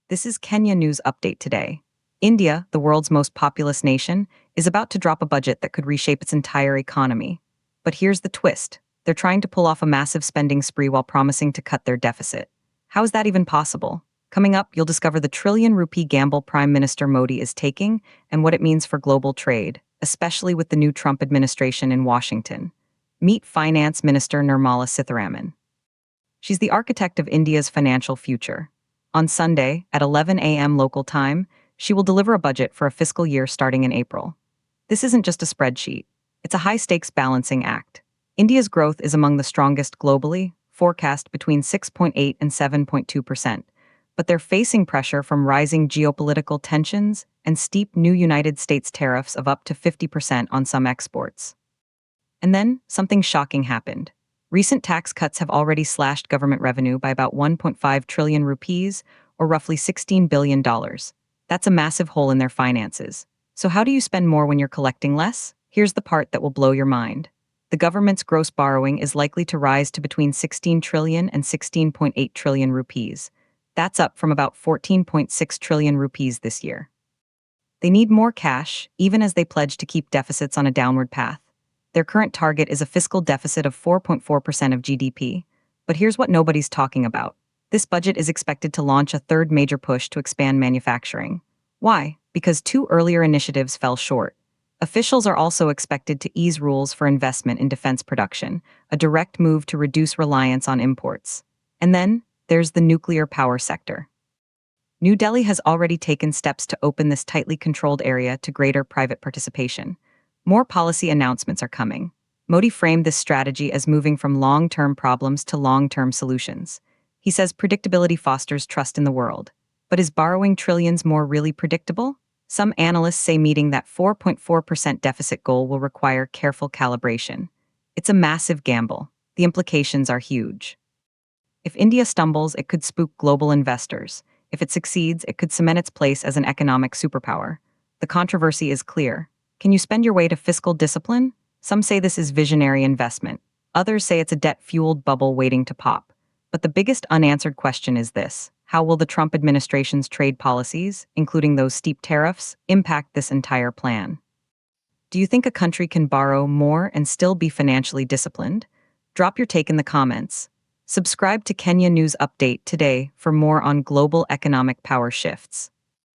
This is Kenya News Update today. India, the world's most populous nation, is about to drop a budget that could reshape its entire economy. But here's the twist. They're trying to pull off a massive spending spree while promising to cut their deficit. How is that even possible? Coming up, you'll discover the trillion rupee gamble Prime Minister Modi is taking and what it means for global trade, especially with the new Trump administration in Washington. Meet Finance Minister Nirmala Sitharaman. She's the architect of India's financial future. On Sunday, at 11 a.m. local time, she will deliver a budget for a fiscal year starting in April. This isn't just a spreadsheet. It's a high-stakes balancing act. India's growth is among the strongest globally, forecast between 6.8 and 7.2%. But they're facing pressure from rising geopolitical tensions and steep new United States tariffs of up to 50% on some exports. And then, something shocking happened. Recent tax cuts have already slashed government revenue by about 1.5 trillion rupees, or roughly $16 billion. That's a massive hole in their finances. So how do you spend more when you're collecting less? Here's the part that will blow your mind. The government's gross borrowing is likely to rise to between 16 trillion and 16.8 trillion rupees. That's up from about 14.6 trillion rupees this year. They need more cash, even as they pledge to keep deficits on a downward path. Their current target is a fiscal deficit of 4.4% of GDP. But here's what nobody's talking about. This budget is expected to launch a third major push to expand manufacturing. Why? Because two earlier initiatives fell short. Officials are also expected to ease rules for investment in defense production, a direct move to reduce reliance on imports. And then, there's the nuclear power sector. New Delhi has already taken steps to open this tightly controlled area to greater private participation. More policy announcements are coming. Modi framed this strategy as moving from long-term problems to long-term solutions. He says predictability fosters trust in the world. But is borrowing trillions more really predictable? Some analysts say meeting that 4.4% deficit goal will require careful calibration. It's a massive gamble. The implications are huge. If India stumbles, it could spook global investors. If it succeeds, it could cement its place as an economic superpower. The controversy is clear. Can you spend your way to fiscal discipline? Some say this is visionary investment. Others say it's a debt-fueled bubble waiting to pop. But the biggest unanswered question is this: how will the Trump administration's trade policies, including those steep tariffs, impact this entire plan? Do you think a country can borrow more and still be financially disciplined? Drop your take in the comments. Subscribe to Kenya News Update today for more on global economic power shifts.